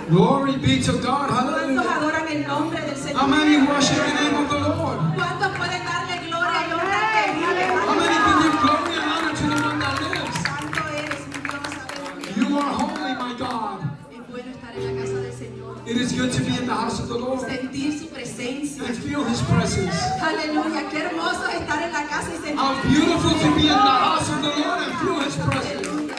Glory be to God. ¿Cuántos Hallelujah. adoran el nombre del Señor? How many worship the name of the Lord? ¿Cuántos pueden darle gloria y honra al que vive? How many can give glory and honor to the one that lives? Santo eres, mi Dios, aleluya. You are holy, my God. Es bueno estar en la casa del Señor. It is good to be in the house of the Lord Sentir su presencia. and feel His presence. Aleluya, qué hermoso es estar en la casa y sentir. How beautiful to be in the house of the Lord and feel His presence. Aleluya.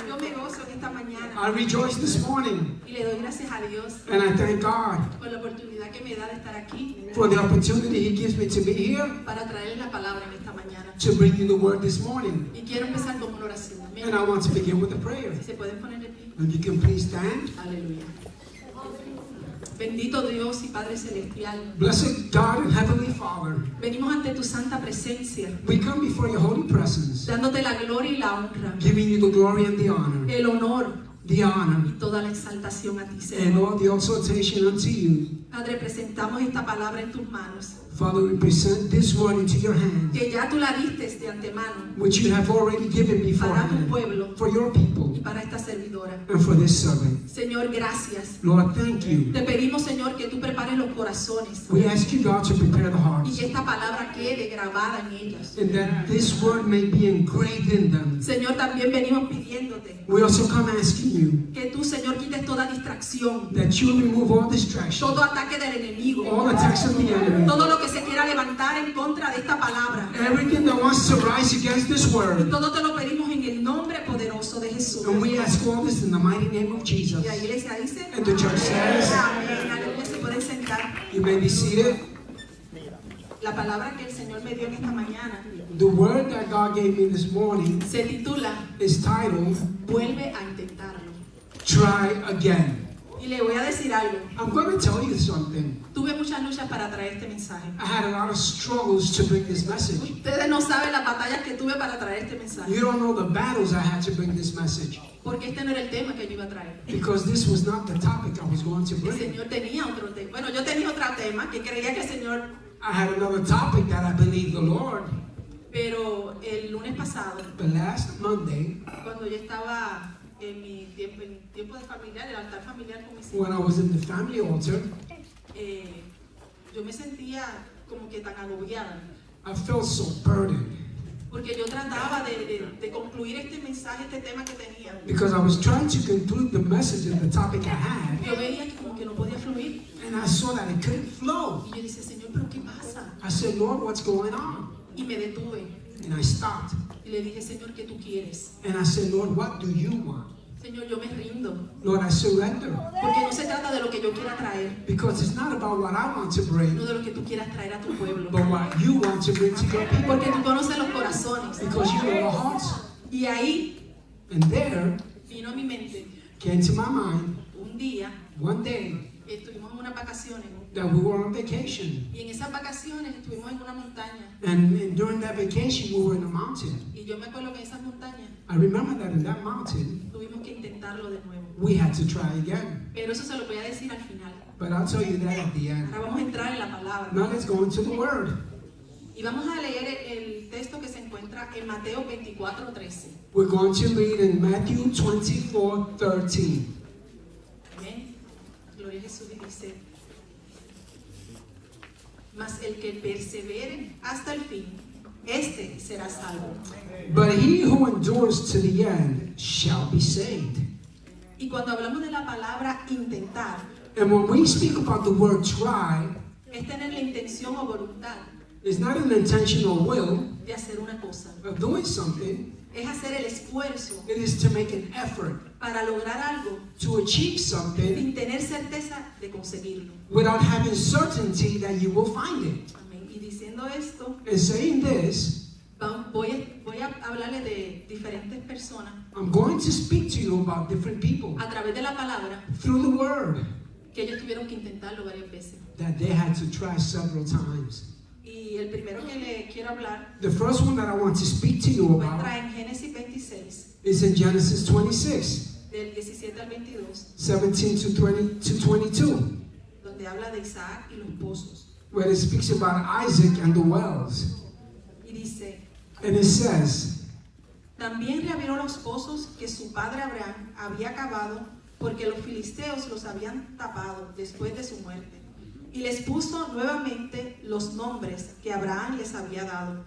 Yo me gozo en esta mañana I rejoice this morning y le doy gracias a Dios and I thank God por la oportunidad que me da de estar aquí for the opportunity He gives me to be here para traerles la palabra en esta mañana. to bring you the word this morning. Y quiero empezar con una oración. Amén. And I want to begin with a prayer. Si se pueden poner de pie. If you can please stand. Aleluya. Bendito Dios y Padre Celestial. Blessed God and Heavenly Father, Venimos ante tu santa presencia, we come before your holy presence, dándote la gloria y la honra, giving you the glory and the honor, el honor the honor, y toda la exaltación a ti, and Señor. all the exaltation unto you. Padre, presentamos esta palabra en tus manos, Father, we present this word into your hands, que ya tú la diste de antemano which you have already given para tu beforehand pueblo for your people y para esta servidora. and for this servant. Señor, gracias. Lord, thank you. Te pedimos, Señor, que tú prepares los corazones We ask you, God, to prepare the y hearts, que esta palabra quede grabada en ellas. and that this word may be engraved in them. Señor, también venimos pidiéndote We also come asking you que tú, Señor, quites toda distracción, that you remove all distraction, todo ataque del enemigo, all attacks of the enemy, todo lo que se quiera levantar en contra de esta palabra. everything that wants to rise against this Y word. todo te lo pedimos en el nombre poderoso de Jesús. And we ask all this in the mighty name of Jesus. Y la iglesia dice, And the church says, amén, aleluya, se pueden sentar. you may be seated. La palabra que el Señor me dio en esta mañana The word that God gave me this morning se titula, is titled, vuelve a intentarlo. Try Again. Y le voy a decir algo, I'm going to tell you something. tuve muchas luchas para traer este mensaje. I had a lot of struggles to bring this message. Ustedes no saben las batallas que tuve para traer este mensaje, You don't know the battles I had to bring this message, porque este no era el tema que yo iba a traer. because this was not the topic I was going to El bring. Señor tenía otro tema. Bueno, yo tenía otro tema que creía que el Señor, I had another topic that I believe the Lord. pero el lunes pasado, But last Monday, cuando yo estaba en mi tiempo de familiar, el altar familiar con mis when hijos, I was in the family altar, yo me sentía como que tan agobiada, I felt so burdened porque yo trataba de concluir este mensaje, este tema que tenía. because I was trying to conclude the message and the topic I had, Yo veía que como que no podía fluir. and I saw that it couldn't flow. Y yo decía, Señor, ¿pero qué pasa? I said, Lord, what's going on? Y me detuve. And I stopped. Y le dije, Señor, ¿qué tú quieres? And I said, Lord, what do you want? Señor, yo me rindo. Lord, I surrender. Porque no se trata de lo que yo quiera traer, Because it's not about what I want to bring, no de lo que tú quieras traer a tu pueblo. but what you want to bring to your people. Porque tú conoces los corazones. Because you know the hearts. Y ahí And there vino a mi mente came to my mind un día, one day estuvimos en unas vacaciones, that we were on vacation. y en esas vacaciones estuvimos en una montaña. And during that vacation, we were in a mountain. Y yo me acuerdo que en esas montañas I remember that in that mountain, tuvimos que intentarlo de nuevo. we had to try again. Pero eso se lo voy a decir al final. But I'll tell you that at the end. Ahora vamos a entrar en la palabra. Now let's go into the word. Y vamos a leer el texto que se encuentra en Mateo 24:13. We're going to read in Matthew 24:13. Amén. Gloria a Jesús, y dice: mas el que persevere hasta el fin, este será salvo. But he who endures to the end shall be saved. Y cuando hablamos de la palabra intentar, And when we speak about the word try, es tener la intención o voluntad it's not an intentional will de hacer una cosa. of doing something. Es hacer el esfuerzo It is to make an effort para lograr algo to achieve something sin tener certeza de conseguirlo. without having certainty that you will find it. Amén. Y diciendo esto, And saying this, voy a hablarle de diferentes personas I'm going to speak to you about different people a través de la palabra through the word que ellos tuvieron que intentarlo varias veces. that they had to try several times. Y el primero que le quiero hablar The first one that I want to speak to you se about encuentra en Génesis 26, is in Genesis 26, del 17 al 22, 17 to 22, donde habla de Isaac y los pozos. where it speaks about Isaac and the wells. Y dice: And it says, también reabrió los pozos que su padre Abraham había cavado porque los filisteos los habían tapado después de su muerte. Y les puso nuevamente los nombres que Abraham les había dado.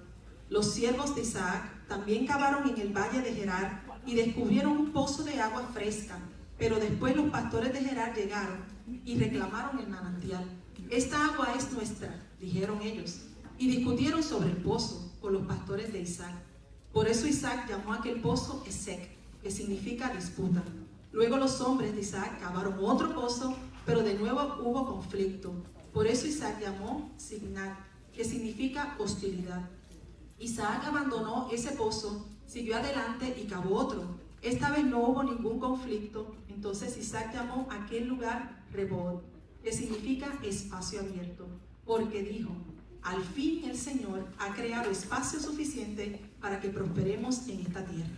Los siervos de Isaac también cavaron en el valle de Gerar y descubrieron un pozo de agua fresca, pero después los pastores de Gerar llegaron y reclamaron el manantial. Esta agua es nuestra, dijeron ellos, y discutieron sobre el pozo con los pastores de Isaac. Por eso Isaac llamó a aquel pozo Esek, que significa disputa. Luego los hombres de Isaac cavaron otro pozo, pero de nuevo hubo conflicto. Por eso Isaac llamó Signat, que significa hostilidad. Isaac abandonó ese pozo, siguió adelante y cavó otro. Esta vez no hubo ningún conflicto. Entonces Isaac llamó a aquel lugar Rehoboth, que significa espacio abierto, porque dijo: al fin el Señor ha creado espacio suficiente para que prosperemos en esta tierra.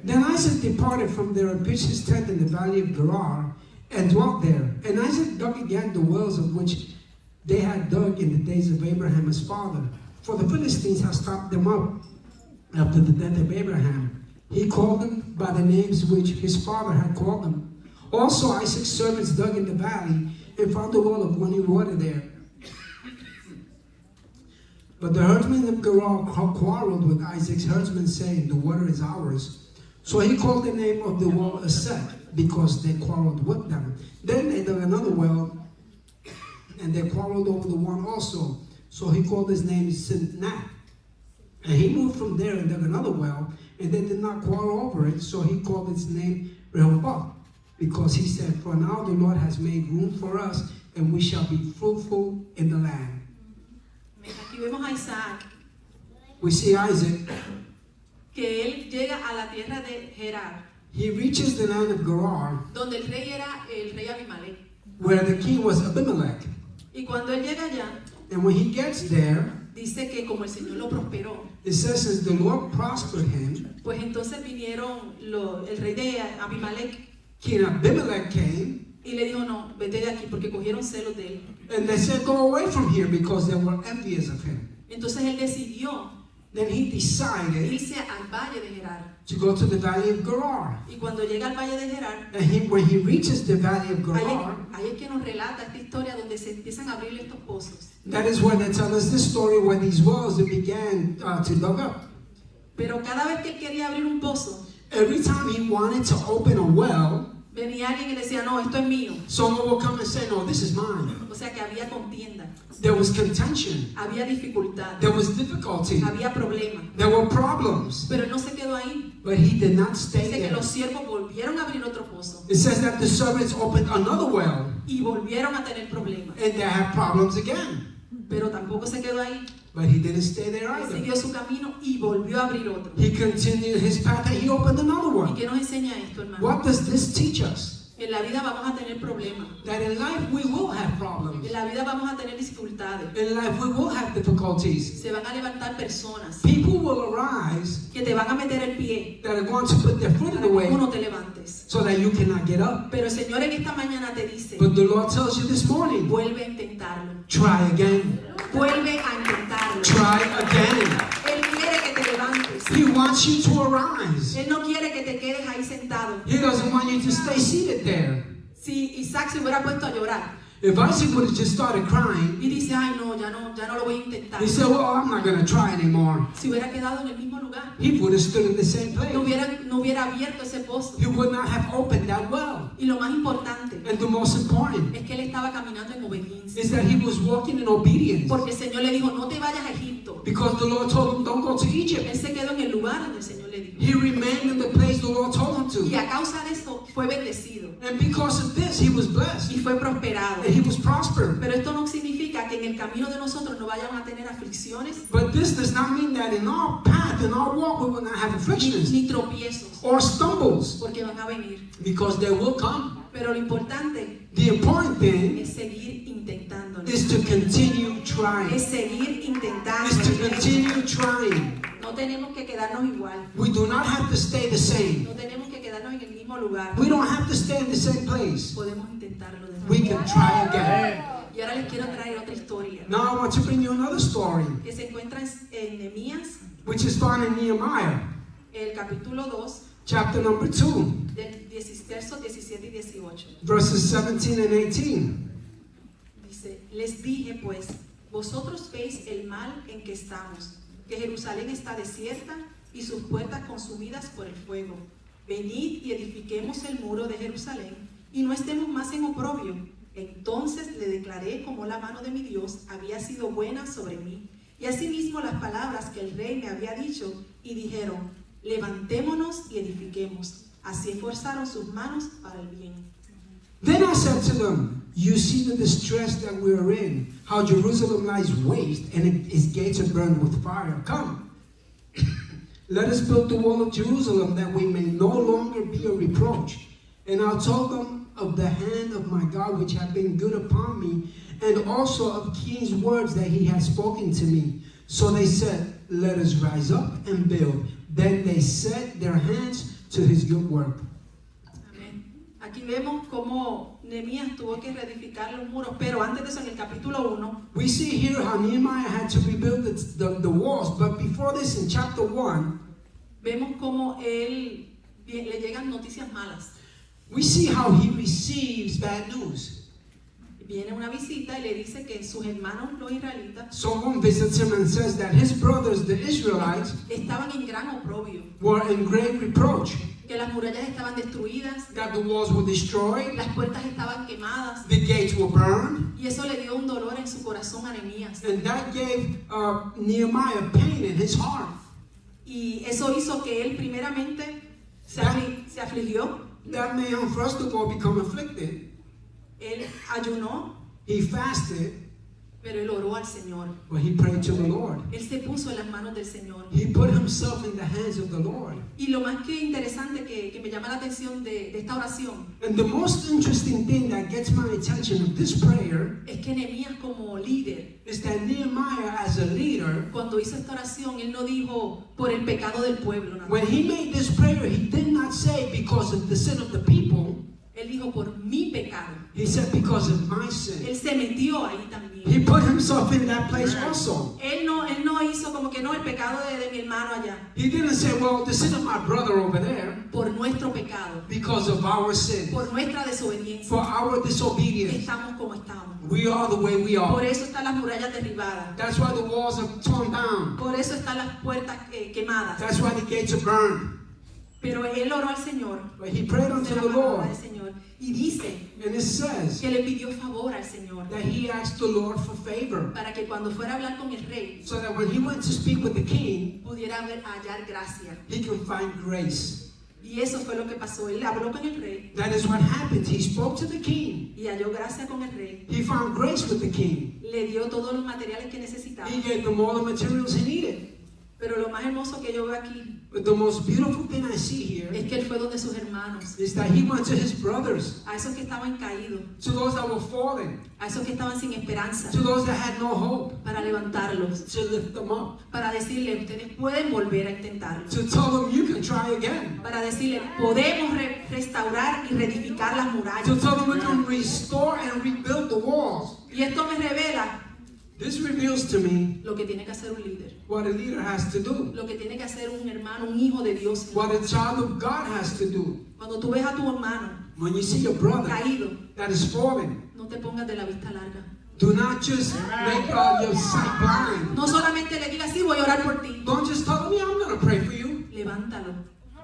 Then Isaac departed from there and pitched his tent in the valley of Gerar and dwelt there. And Isaac dug again the wells of which they had dug in the days of Abraham his father. For the Philistines had stopped them up after the death of Abraham. He called them by the names which his father had called them. Also Isaac's servants dug in the valley and found the well of running water there. But the herdsmen of Gerar quarreled with Isaac's herdsmen, saying, the water is ours. So he called the name of the well Esek, because they quarreled with them. Then they dug another well, and they quarreled over the one also. So he called his name Signat. And he moved from there and dug another well, and they did not quarrel over it. So he called its name Rehoboth, because he said, for now the Lord has made room for us, and we shall be fruitful in the land. Aquí vemos a Isaac, We see Isaac. que él llega a la tierra de Gerar, He reaches the land of Gerar, donde el rey era el rey Abimelech. where the king was Abimelech. Y cuando él llega allá, And when he gets there, dice que como el Señor lo prosperó, it says as the Lord prospered him, pues entonces vinieron el rey de Abimelech King Abimelech came, y le dijo: no, vete de aquí, porque cogieron celos de él. and they said, go away from here, because they were envious of him. Entonces él decidió Then he decided irse al valle de Gerar. to go to the valley of Gerar. Y cuando llega al valle de Gerar, And when he reaches the valley of ahí Gerar, es que nos relata esta historia donde se empiezan a abrir estos pozos. that is where they tell us this story, where these wells they began to dug up. Pero cada vez que él quería abrir un pozo, Every time he wanted to open a well, venía alguien y decía: no, esto es mío. someone will come and say, no, this is mine. O sea que había contienda, There was contention. había dificultad, There was difficulty. había problema. There were problems. Pero él no se quedó ahí. But he did not stay Dice que there. los siervos volvieron a abrir otro pozo It says that the servants opened another well, y volvieron a tener problemas. and they had problems again. Pero tampoco se quedó ahí. But he didn't stay there Él either. siguió su camino y volvió a abrir otro. He continued his path and he opened another ¿Y one. qué nos enseña esto, hermano? What does this teach us? En la vida vamos a tener problemas. That in life we will have problems. En la vida vamos a tener dificultades. In life we will have difficulties. Se van a levantar personas People will arise que te van a meter el pie that are going to put their foot in para the que way tú no te levantes. so that you cannot get up. Pero el Señor en esta mañana te dice: But the Lord tells you this morning, vuelve a intentarlo. try again. Vuelve a intentarlo. Try again. Él quiere que te levantes. He wants you to arise. Él no quiere que te quedes ahí sentado. He doesn't want you to stay seated there. Si Isaac se hubiera puesto a llorar If Isaac would have just started crying, y dice: ay no, ya no lo voy a intentar, he said, well, I'm not going to try anymore. si hubiera quedado en el mismo lugar, He would have stood in the same place. no hubiera abierto ese pozo. He would not have opened that well. Y lo más importante And the most important es que él estaba caminando en obediencia, is that he was walking in obedience. porque el Señor le dijo: no te vayas a Egipto. Because the Lord told him, don't go to Egypt. Él se quedó en el lugar donde el Señor le dijo, He remained in the place the Lord told him y to. a causa de eso fue bendecido And because of this, he was blessed. y fue prosperado. And he was prospered. Pero esto no significa que en el camino de nosotros no vayamos a tener aflicciones But this does not mean that in our path, in our walk, we will not have afflictions ni tropiezos, or stumbles. porque van a venir. Because they will come. Pero lo importante The important thing es seguir intentándolo. is to continue trying. Es seguir intentando. Is to continue trying. No tenemos que quedarnos igual. We do not have to stay the same. No tenemos que quedarnos en el mismo lugar. We don't have to stay in the same place. Podemos intentarlo de We nuevo. can try again. Y ahora les quiero traer otra historia Now I want to bring you another story, que se encuentra en Nehemías, which is found in Nehemiah, el capítulo 2, chapter number 2, del versos 17 y 18. verses 17 and 18. Dice, les dije pues, vosotros veis el mal en que estamos, que Jerusalén está desierta y sus puertas consumidas por el fuego. Venid y edifiquemos el muro de Jerusalén y no estemos más en oprobio. Entonces le declaré cómo la mano de mi Dios había sido buena sobre mí, y asimismo las palabras que el rey me había dicho, y dijeron, levantémonos y edifiquemos. Así esforzaron sus manos para el bien. Then I said to them, you see the distress that we are in, how Jerusalem lies waste, and its gates are burned with fire. Come, let us build the wall of Jerusalem, that we may no longer be a reproach. And I told them of the hand of my God, which had been good upon me, and also of king's words that he had spoken to me. So they said, let us rise up and build. Then they set their hands to his good work. Amén. Aquí vemos cómo Nehemías tuvo que reedificar los muros, pero antes de eso, en el capítulo 1, We see here how Nehemiah had to rebuild the walls, but before this, in chapter 1, vemos cómo le llegan noticias malas. we see how he receives bad news. Viene una visita y le dice que sus hermanos los israelitas Someone visits him and says that his brothers, the Israelites, estaban en gran oprobio, were in great reproach, que las murallas estaban destruidas, that the walls were destroyed, las puertas estaban quemadas, the gates were burned, y eso le dio un dolor en su corazón a Nehemías. and that gave Nehemiah pain in his heart. Y eso hizo que él primeramente se afligió, That made him, first of all, become afflicted. él ayunó, He fasted, pero él oró al Señor. but he prayed to the Lord. Él se puso en las manos del Señor. He put himself in the hands of the Lord. Y lo más que interesante que me llama la atención de esta oración And the most interesting thing that gets my attention of this prayer es que Nehemías como líder, is that Nehemiah, as a leader, cuando hizo esta oración, él no dijo por el pecado del pueblo, nada más. when he made this prayer, he did not say because of the sin of the people. Él dijo por mi pecado. He said because of my sin. Él se metió ahí He también. put himself in that place also. Él no hizo como que no, el pecado de mi hermano allá, He didn't say, well, the sin of my brother over there por nuestro pecado, because of our sin, por nuestra desobediencia, for our disobedience. estamos como estamos. We are the way we Por are. eso están las murallas derribadas. That's why the walls are torn down. Por eso están las puertas quemadas. That's why the gates are burned. Pero él oró al Señor. But he prayed unto De la the palabra Lord. del Señor. Y dice And it says que le pidió favor al Señor that he asked the Lord for favor, para que cuando fuera a hablar con el rey so that when he went to speak with the king, pudiera hallar gracia. he can find grace. Y eso fue lo que pasó. Él habló con el rey That is what happened. He spoke to the king. y halló gracia con el rey. He found grace with the king. Le dio todos los materiales que necesitaba. He gave them all the materials he needed. Pero lo más hermoso que yo veo aquí But the most beautiful thing I see here es que él fue donde sus hermanos, is that he went to his brothers, a esos que estaban caídos, to those that were falling, a esos que estaban sin esperanza, to those that had no hope, para levantarlos, to lift them up, para decirle, ustedes pueden volver a intentarlo. to tell them you can try again, Para decirle, podemos restaurar y reedificar las to murallas. tell them we can restore and rebuild the walls. Y esto me revela This reveals to me lo que tiene que hacer un líder, what a leader has to do, lo que tiene que hacer un hermano, un hijo de Dios. what a child of God has to do. Cuando tú ves a tu hermano When you see your brother caído, that is falling, no te pongas de la vista larga. do not just make your sight blind. No solamente le digas, sí, voy a orar por ti. Don't just tell them, yeah, I'm going to pray for you. Levántalo.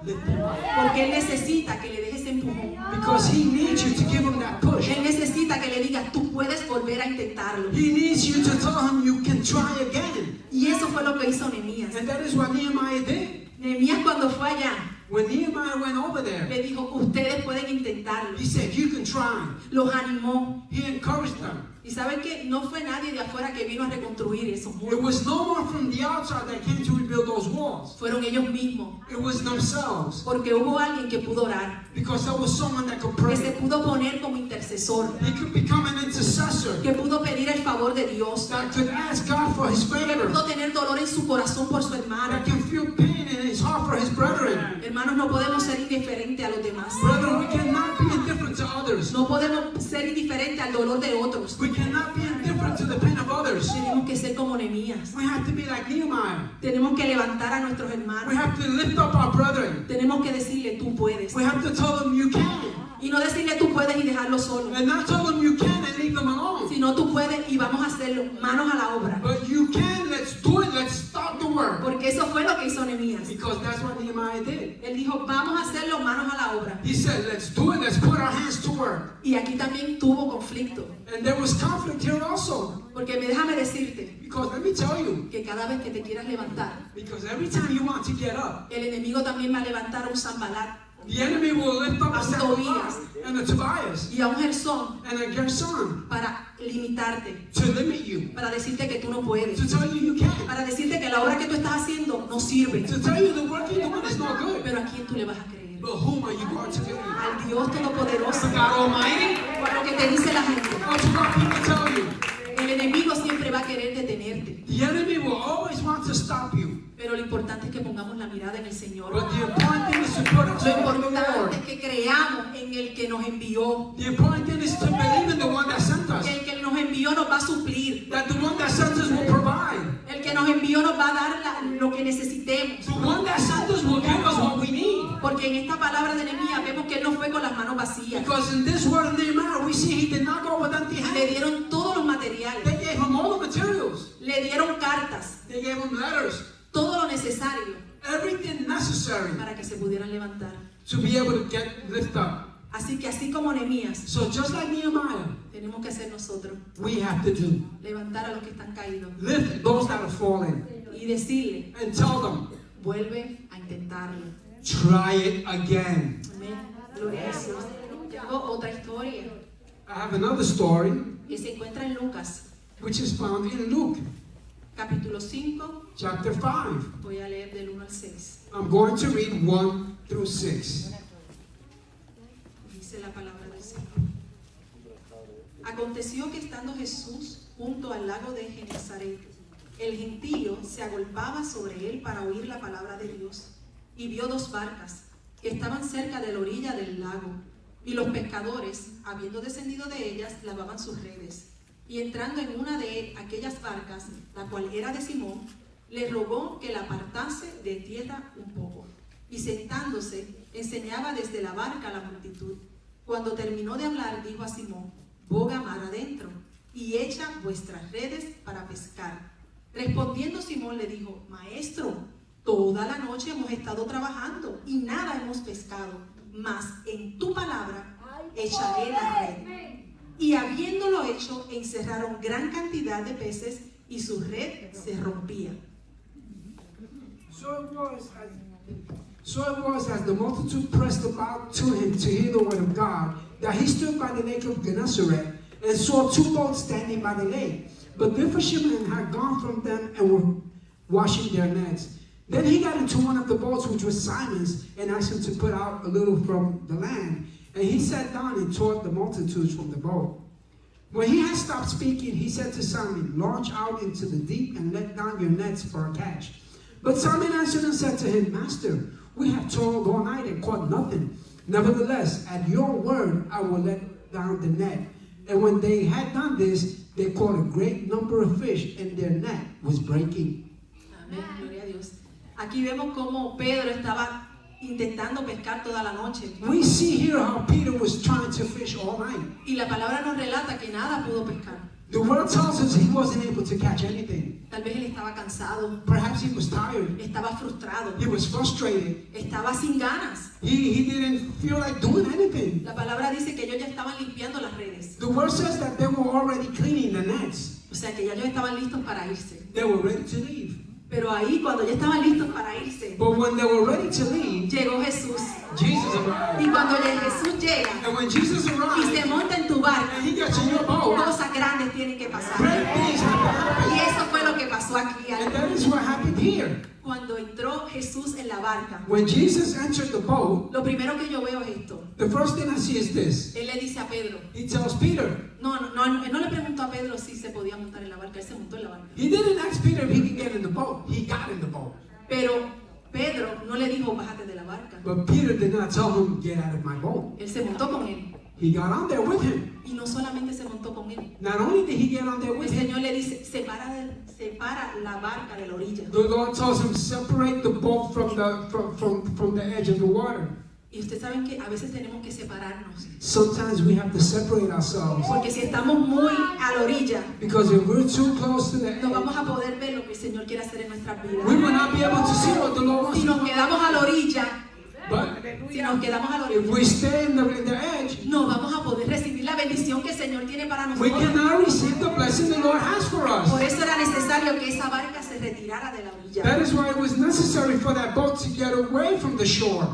Lift them up. Porque él necesita que le dejes empujón. Because he needs you to give him that push. Él necesita que le digas, tú puedes volver a intentarlo. He needs you to tell him you can try again. Y eso fue lo que hizo Nehemías. And that is what Nehemiah did. Nehemías cuando fue allá, When Nehemiah went over there, le dijo, ustedes pueden intentarlo. he said, you can try. Los animó. He encouraged them. Y saben que no fue nadie de afuera que vino a reconstruir esos It muros. was no one from the outside that came to rebuild those walls. Fueron ellos mismos. It was themselves. Porque hubo alguien que pudo orar, Because there was someone that could que se pray. pudo poner como intercesor, He could become an intercessor. que pudo pedir el favor de Dios, That could ask God for his que favor. pudo tener dolor en su corazón por su hermano. That can feel pain in his heart for his brethren. Hermanos, no podemos ser indiferentes a los demás. Brethren, we cannot be indifferent to others. No podemos ser indiferentes al dolor de otros. We cannot be indifferent different to the pain of others. Tenemos que ser como Nehemías. We have to be like Nehemiah. Tenemos que levantar a nuestros We hermanos. have to lift up our brethren. Tenemos que decirle, tú puedes. We have to tell them you can. Y no decirle, tú puedes y dejarlo solo. And not tell them you can and leave them alone. Sino tú puedes y vamos a hacerlo, manos a la obra. But you can, let's do it, let's start the work. Porque eso fue lo que hizo Nehemías. Because that's what Nehemiah did. Él dijo, vamos a hacerlo, manos a la obra. He said, let's do it, let's put our hands to work. Y aquí también tuvo conflicto. And there was conflict here also. Porque déjame decirte Because let me tell you, que cada vez que te quieras levantar, because every time you want to get up, el enemigo también va a levantar a un Zambalat the enemy will lift up a A Sanballat and a Tobias y a un Gersón and a Gerson para limitarte, to limit you, para decirte que tú no puedes, to tell you you can't, para decirte que la obra que tú estás haciendo no sirve. to tell you the work you're doing is not good. Pero ¿a quién tú le vas a creer? But whom are you going to believe? Al Dios Todopoderoso. To God Almighty? O a lo que te dice la gente. Or to what people tell you? El enemigo siempre va a querer detenerte. The enemy will always want to stop you. Pero lo importante es que pongamos la mirada en el Señor. But the important thing is to put our Lo faith in the importante Lord. es que creamos en el que nos envió. The important thing is to believe in the one that sent us. Que el que nos envió nos va a suplir. That the one that sent us will provide. El que nos envió nos va a dar lo que necesitemos. The one that sent us will give us what we need. Porque en esta palabra de Nehemías vemos que él no fue con las manos vacías. Because in this word of Nehemiah, we see he did not go with empty Le hands. dieron todos los materiales. They gave him all the materials. Le dieron cartas. They gave him letters. Todo lo necesario Everything necessary para que se pudieran levantar. to be able to get lift up. Así que así como Nehemías, So just like Nehemiah, tenemos que hacer nosotros. we have to do. Levantar a los que están caídos. Lift those that have fallen Y decirle, and tell them, vuelve a intentarlo. try it again. Amén. Gloria a Jesús. Tengo otra historia I have another story que se encuentra en Lucas, which is found in Luke capítulo 5. chapter 5. Voy a leer del 1 al 6. I'm going to read 1 through 6. Dice la palabra del Señor. Aconteció que estando Jesús junto al lago de Genezaret, el gentío se agolpaba sobre él para oír la palabra de Dios, y vio dos barcas que estaban cerca de la orilla del lago, y los pescadores, habiendo descendido de ellas, lavaban sus redes. Y entrando en una de aquellas barcas, la cual era de Simón, le rogó que la apartase de tierra un poco. Y sentándose, enseñaba desde la barca a la multitud. Cuando terminó de hablar, dijo a Simón, boga mar adentro, y echa vuestras redes para pescar. Respondiendo Simón le dijo, Maestro, toda la noche hemos estado trabajando y nada hemos pescado, mas en tu palabra echaré la red. Y habiéndolo hecho, encerraron gran cantidad de peces y su red se rompía. So it was as the multitude pressed about to him to hear the word of God, that he stood by the lake of Gennesaret and saw two boats standing by the lake. But the fishermen had gone from them and were washing their nets. Then he got into one of the boats, which was Simon's, and asked him to put out a little from the land. And he sat down and taught the multitudes from the boat. When he had stopped speaking, he said to Simon, launch out into the deep and let down your nets for a catch. But Simon answered and said to him, Master, we have toiled all night and caught nothing. Nevertheless, at your word, I will let down the net. And when they had done this, they caught a great number of fish, and their net was breaking. Amén, gloria a Dios. Aquí vemos cómo Pedro estaba intentando pescar toda la noche. We see here how Peter was trying to fish all night. Y la palabra nos relata que nada pudo pescar. The word tells us he wasn't able to catch anything. Tal vez él estaba cansado, Perhaps he was tired. estaba frustrado, He was frustrated. estaba sin ganas. He didn't feel like doing anything. La palabra dice que ellos ya estaban limpiando las redes. The word says that they were already cleaning the nets. O sea que ya ellos estaban listos para irse. They were ready to leave. Pero ahí cuando ya estaban listos para irse, But when they were ready to leave, llegó Jesús. Jesus arrived. Y cuando Jesús llega And when Jesus y se arrived, monta en tu barco, and he gets in your boat, cosas grandes tienen que pasar. great things have to Y happen. eso fue lo que pasó aquí. And that is what happened here. Cuando entró Jesús en la barca, When Jesus entered the boat, lo primero que yo veo es esto. the first thing I see is this. Él le dice a Pedro, He tells Peter. él no le preguntó a Pedro si se podía montar en la barca, él se montó en la barca. He didn't ask Peter if he could get in the boat. He got in the boat. Pero Pedro no le dijo, bájate de la barca. But Peter did not tell him, get out of my boat. Él se montó con él. He got on there with him. Y no solamente se montó con él. Not only did he get on there El with him, Señor le dice, separa la barca de la orilla. the Lord tells him, separate the boat from the edge of the water. Y ustedes saben que a veces tenemos que separarnos. Sometimes we have to separate ourselves. Porque si estamos muy a la orilla, Because if we're too close to the no edge, vamos a poder ver lo que el Señor quiere hacer en nuestras vidas. we will not be able to see what the Lord wants Si to nos do. quedamos a la orilla, But si nos quedamos a la if we orilla, stay in the edge, no vamos a poder recibir la bendición que el Señor tiene para we nosotros. cannot receive the blessing the Lord has for Por us. eso era necesario que esa barca se retirara de la orilla. That is why it was necessary for that boat to get away from the shore.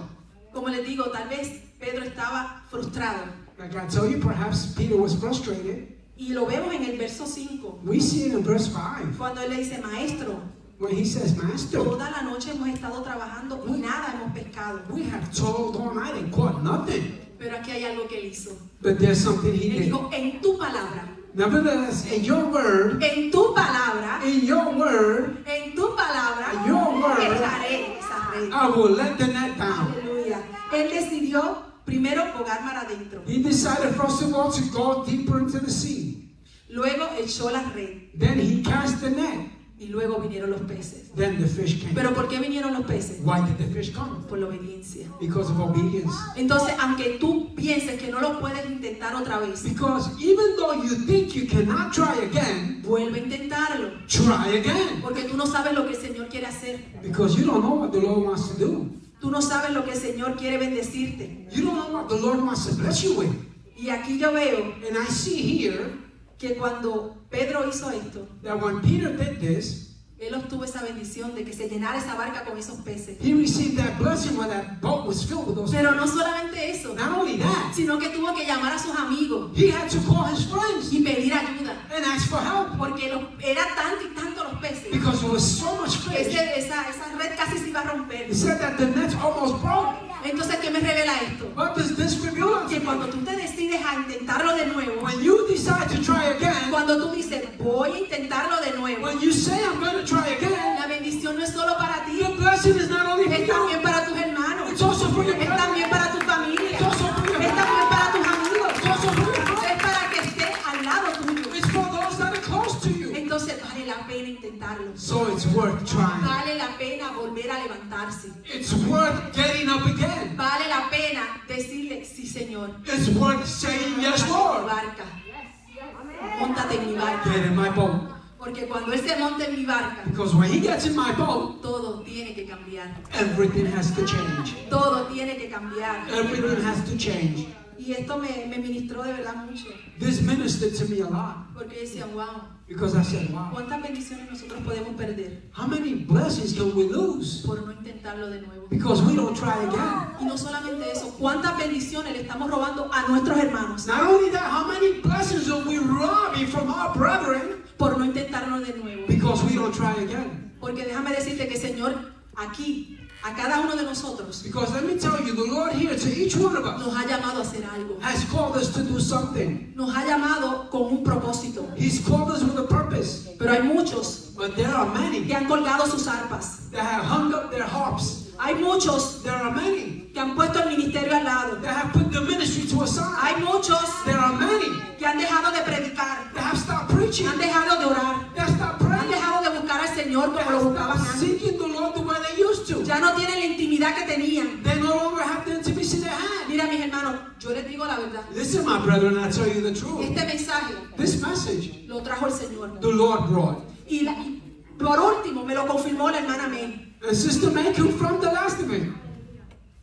Como les digo, tal vez Pedro estaba frustrado. Like I tell you, perhaps Peter was frustrated. Y lo vemos en el verso 5, We see it in verse 5 cuando él le dice, maestro, when he says, Master, toda la noche hemos estado trabajando y nada hemos pescado. we have toiled all night and caught nothing. Pero aquí hay algo que él hizo. But there's something he Él did. dijo, en tu palabra, Nevertheless, in your word, en tu palabra, in your word, en tu palabra, Your word. echaré esa red. I will let the net down. Aleluya. Él decidió primero bogar mar adentro. He decided first of all to go deeper into the sea. Luego echó la red. Then he cast the net. Y luego vinieron los peces. Then the fish came. ¿Pero por qué vinieron los peces? Why did the fish come? Por la obediencia. Because of obedience. Entonces, aunque tú pienses que no lo puedes intentar otra vez, Because even though you think you cannot try again, vuelve a intentarlo. try again. Porque tú no sabes lo que el Señor quiere hacer. Because you don't know what the Lord wants to do. Tú no sabes lo que el Señor quiere bendecirte. You don't know what the Lord wants to bless you with. Y aquí yo veo And I see here que cuando Pedro hizo esto, that when Peter did this, él obtuvo esa bendición de que se llenara esa barca con esos peces. he received that blessing when that boat was filled with those. Pero no solamente eso, Not only that, sino que tuvo que llamar a sus amigos he had to call his friends y pedir ayuda. and ask for help. Porque era tanto y tanto los peces Because there was so much que fish. esa red casi se iba a romper. He said that the net almost broke. Entonces, ¿qué me revela esto? What does this reveal us? Que cuando tú te decides a intentarlo de nuevo, When you decide to try again, cuando tú dices, voy a intentarlo de nuevo, when you say I'm going to try again, la bendición no es solo para ti, the blessing is not only for es también you, para tus hermanos, it's also for your es brothers, también para tu familia, it's also for your es también para tus amigos, it's also for your friends, es para que esté al lado tuyo. it's for those that are close to you. Entonces vale la pena intentarlo. So it's worth trying. Vale la pena volver a levantarse. It's worth getting up again. Vale la pena decirle, sí Señor, It's worth saying yes, móntate en mi Lord. barca. Móntate en mi barca. Get in my boat. Porque cuando Él se monta en mi barca, Because when he gets in my boat, todo tiene que cambiar. everything has to change. Todo tiene que cambiar. Everything has to change. Y esto me ministró de verdad mucho. This ministered to me a lot. Porque yo decía, wow, Because I said, wow, ¿cuántas bendiciones nosotros podemos perder how many blessings can we lose? por no intentarlo de nuevo? Because we don't try again. Y no solamente eso, ¿cuántas bendiciones le estamos robando a nuestros hermanos Not only that, how many blessings are we robbing from our brethren por no intentarlo de nuevo? because we don't try again? Porque déjame decirte que el Señor aquí, a cada uno de nosotros, Because let me tell you, the Lord here to each one of us nos ha llamado a hacer algo. has called us to do something. Nos ha llamado con un propósito. He's called us with a purpose. Pero hay muchos But there are many que han colgado sus arpas. that have hung up their harps. Hay muchos There are many que han puesto el ministerio al lado. that have put the ministry to a side. Hay muchos There are many que han dejado de predicar, that have stopped preaching. han dejado de orar, That stopped han praying. dejado de buscar al Señor That como lo have buscaban stopped antes. seeking the Lord the way they used to. Ya no tienen la intimidad que tenían. They no longer have the intimacy they had. Mira, mis hermanos, yo les digo la verdad. Listen, my brethren, I tell you the truth. Este mensaje This message lo trajo el Señor. the Lord brought. Y por último, me lo confirmó la hermana May. And Sister May confirmed the last of it.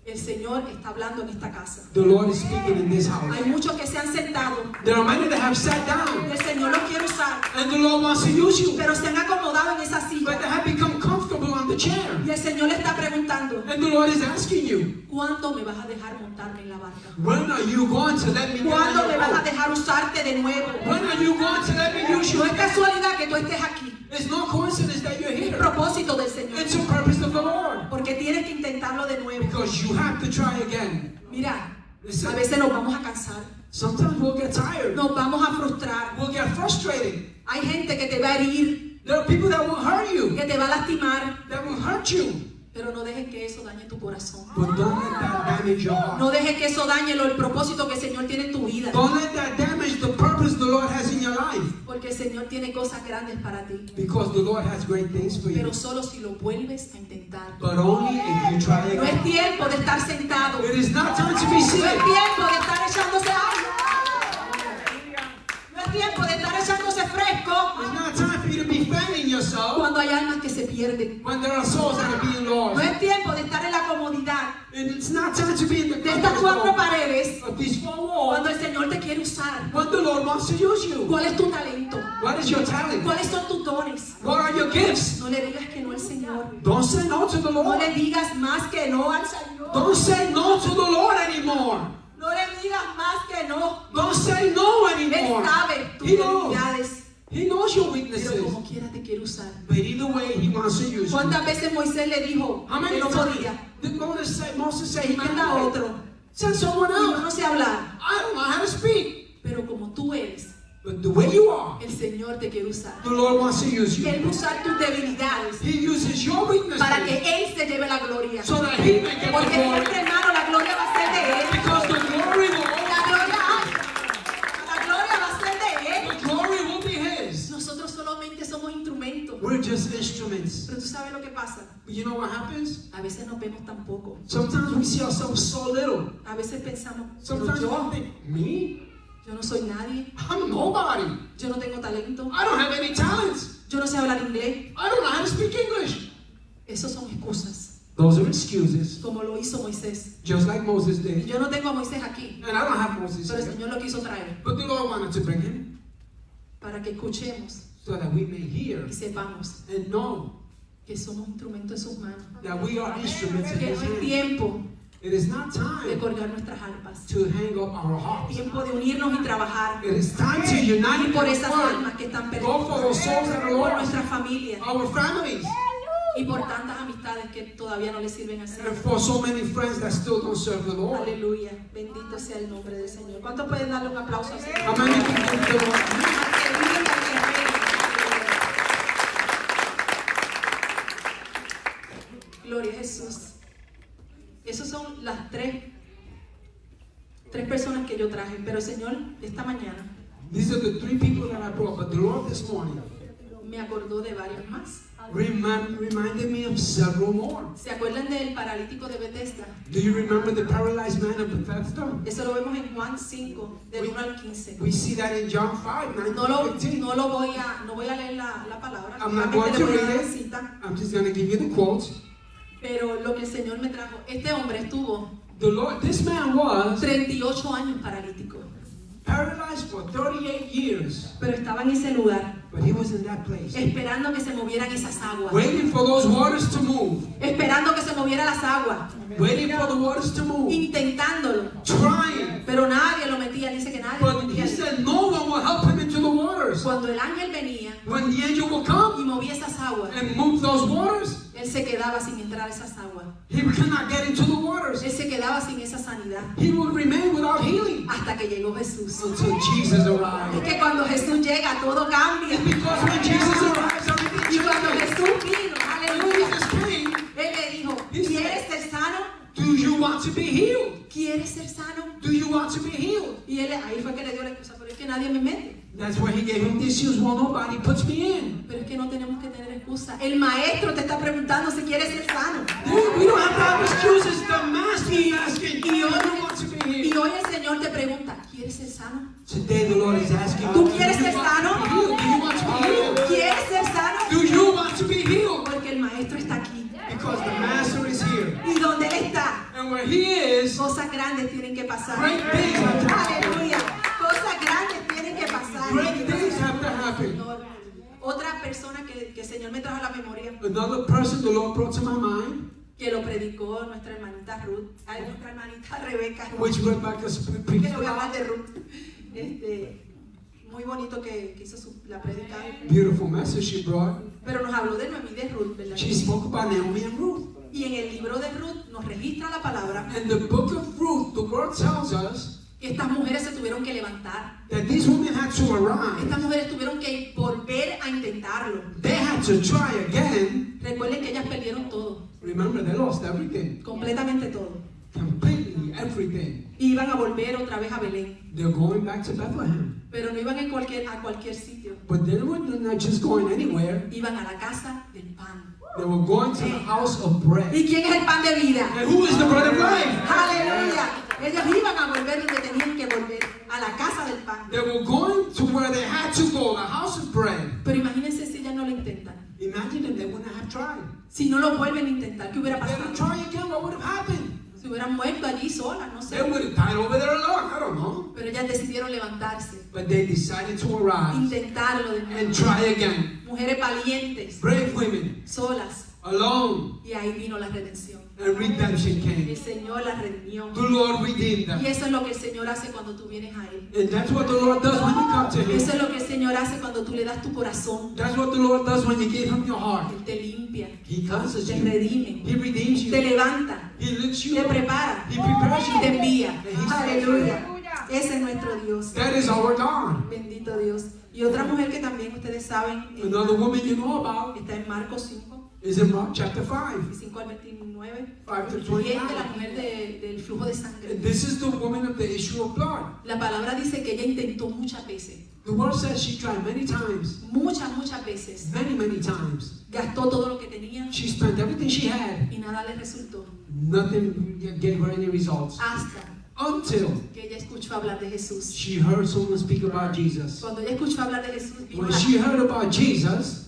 El Señor está hablando en esta casa. The Lord is speaking in this house. Hay muchos que se han sentado. There are many that have sat down, El Señor los quiere usar, and the Lord wants to use you, pero se han acomodado en esa but silla. they have become comfortable on the chair. Y el Señor le está preguntando, And the Lord is asking you, ¿cuándo me vas a dejar montarme en la barca? when are you going to let me get on ¿Cuándo me your vas a boat? dejar usarte de nuevo? When are you going to let me use you No es again? casualidad que tú estés aquí. It's no coincidence that you're Es here. propósito del Señor. It's a purpose of the Lord. Porque tienes que intentarlo de nuevo. Because you have to try again. Mira, Listen. a veces nos vamos a cansar. Sometimes we'll get tired. Nos vamos a frustrar. We'll get frustrated. Hay gente que te va a herir, There are people that will hurt you, que te va a lastimar. that will hurt you. Pero no dejes que eso dañe tu corazón. But don't let that damage your heart. No dejes que eso dañe el propósito que el Señor tiene en tu vida. Don't let that damage the purpose the Lord has in your life. Porque el Señor tiene cosas grandes para ti. Because the Lord has great things for you. Pero solo si lo vuelves a intentar. But only if you try No es again. tiempo de estar sentado. It is not time to be No es seated. tiempo de estar echándose agua. No es tiempo de estar echándose fresco. It's not time for you to be fanning yourself Cuando hay almas que se pierden. when there are souls that are being No lost. es tiempo de estar en la comodidad And it's not time to be in the de estas comfort cuatro zone paredes of these four cuando walls el Señor te quiere usar. when the Lord wants to use you. ¿Cuál es tu talento? What is your talent? ¿Cuáles son tus dones? What are your gifts? No le digas que no al Señor. Don't say no to the No Lord. le digas más que no al Señor. Don't say no to the Lord anymore. No le digas más que no. Don't say no Él anymore. sabe tus He knows. debilidades. He knows your Pero weaknesses. como quiera te quiere usar. But either way, He wants to use you. ¿Cuántas veces Moisés le dijo How many que no times podía? did Moses say, Y manda a otro. Send someone Y yo else. no sé hablar. I don't know how to speak. Pero como tú eres, But the way you are, el Señor te quiere usar. the Lord wants to use Él you. va a usar tus debilidades He uses your weaknesses para que Él se lleve la gloria. so that He may get the Porque glory. siempre, hermano, la gloria va a ser de Él. Because the glory will, La gloria va a ser de Él. the glory will be His. Nosotros solamente somos instrumentos. We're just instruments. Pero tú sabes lo que pasa. But you know what happens? A veces nos vemos tan poco. Sometimes we see ourselves so little. A veces pensamos, pero Sometimes yo we think, me? no soy nadie. I'm nobody. Yo no tengo talento. I don't have any talents. Yo no sé hablar inglés. I don't know how to speak English. Esos son excusas. Those are excuses, Como lo hizo Moisés. just like Moses did. Yo no tengo a Moisés aquí. And I don't have Moses Pero el here. Señor lo quiso traer. But the Lord wanted to bring him Para que escuchemos so that we may hear y sepamos and know que somos instrumentos en sus manos. that we are instruments in Que His no es hand. tiempo It is not de time colgar nuestras arpas. to hang up our hearts. Tiempo de unirnos y trabajar. It is time to unite Y por in esas the word. almas que están Go for those perdidas. souls that are Por lost. nuestra familia. Our families. Y por tantas amistades que todavía no le sirven al And Señor. for so many friends that still don't serve the Lord. Aleluya. Bendito sea el nombre del Señor. ¿Cuántos pueden darle un aplauso al Señor? How many can give the Lord? Al que vive y al que reina. Gloria a Jesús. Esas son las tres personas que yo traje. Pero el Señor, esta mañana, These are the three people that I brought, but the Lord this morning me acordó de varios más. reminded me of several more. ¿Se acuerdan del paralítico de Bethesda? Do you remember the paralyzed man of Bethesda? Eso lo vemos en Juan 5, del 1 al 15. We see that in John 5, 9 No to 15. voy a leer la palabra. I'm not solamente going le to voy a dar read la it. cita. I'm just going to give you the quotes. Pero lo que el Señor me trajo, este hombre estuvo The Lord, this man was 38 años paralítico, paralyzed for 38 years, pero estaba en ese lugar, but he was in that place, esperando que se movieran esas aguas, waiting for those waters to move, esperando que se movieran las aguas, waiting for the waters to move, intentándolo, trying. pero nadie lo metía, dice que nadie lo But metía. he said no one will help him into the waters. Cuando el ángel venía When the angel will y come movía esas aguas, and move those waters, él se quedaba sin entrar a esas aguas, he cannot get into the waters. él se quedaba sin esa sanidad, He will remain without healing hasta que llegó Jesús. until Jesus Es arrives. que cuando Jesús llega todo cambia. Because when Jesus arrives, everything Y cuando changes. Jesús vino, When aleluya, Jesus came, Él le dijo, ¿quieres ser sano? do you want to be healed? ¿Quieres ser sano? Do you want to be healed? Y él ahí fue que le dio la excusa, pero es que nadie me mete. That's where he gave him the issues. Well, nobody puts me in. Pero es que no tenemos que tener excusa. El maestro te está preguntando si quieres ser sano. Dude, we don't have to have excuses. The master is asking, do you want to be Y healed? hoy el Señor te pregunta, ¿quieres ser sano? Today the Lord is asking, ¿Tú do you quieres ser want sano? to be healed? Do you want to be healed? ¿Quieres ser sano? Do you want to be healed? Porque el maestro está aquí. Because the master is here. Y donde Él está, And where he is, cosas grandes tienen que pasar. great things have to happen. Aleluya. Cosas grandes tienen que pasar. Great things have to happen. Otra persona que el Señor me trajo a la memoria, Another person the Lord brought to my mind, que lo predicó nuestra hermanita Ruth, nuestra hermanita Rebeca, which Rebecca que preached le voy a hablar about. de Ruth. Muy bonito que hizo la predica, Beautiful message she brought. pero nos habló de Noemí de Ruth, ¿verdad? She spoke about Naomi and Ruth. Y en el libro de Ruth nos registra la palabra In the book of Ruth, the word tells us que estas mujeres se tuvieron que levantar. that these women had to arise. Estas mujeres tuvieron que volver a intentarlo. They had to try again. Recuerden que ellas perdieron todo, Remember, they lost everything. completamente todo. Completely everything. Iban a volver otra vez a Belén, They're going back to Bethlehem. pero no iban a cualquier sitio. But they were not just going anywhere. Iban a la casa del pan. They were going to the house of bread. ¿Y quién es el pan de vida? And who is the bread of life? ¡Aleluya! Ellos iban a volver donde tenían que volver, a la casa del pan. They were going to where they had to go, the house of bread. Pero imagínense si ellas no lo intentan. Imagine if they wouldn't have tried. Si no lo vuelven a intentar, ¿qué hubiera If they pasado? didn't try again, what would have happened? Se hubieran muerto allí solas, no sé. They would have died over there alone. I don't know. Pero ellas decidieron levantarse, But they decided to arise intentarlo de and nuevo. try again. Mujeres valientes, Brave women, solas. alone, Y ahí vino la redención. and redemption El came. Señor las redimió. The Lord redeemed Y them. eso es lo que el Señor hace cuando tú vienes a Él. And that's what the Lord does when you come to Eso Him. es lo que el Señor hace cuando tú le das tu corazón. That's what the Lord does when you give Him your heart. Él te limpia, He cleanses te you. redime, He redeems te you. levanta, He lifts you te up. prepara He prepares y te you. envía. And He Aleluya. Ese es nuestro Dios. That is our God. Bendito Dios. Y otra mujer que también ustedes saben Another woman you know about está en Marcos 5, is in Mark chapter 5. 5 al 29. 5 to Y es de la 29. mujer del flujo de sangre. And this is the woman of the issue of blood. La palabra dice que ella intentó muchas veces, The word says she tried many times. muchas veces. Many times. Gastó todo lo que tenía She spent everything she had. y nada le resultó. Nothing gave her any results. Hasta Until que ella escuchó hablar de Jesús. she heard someone speak about Jesus. Cuando ella escuchó hablar de Jesús, When she heard about Jesus,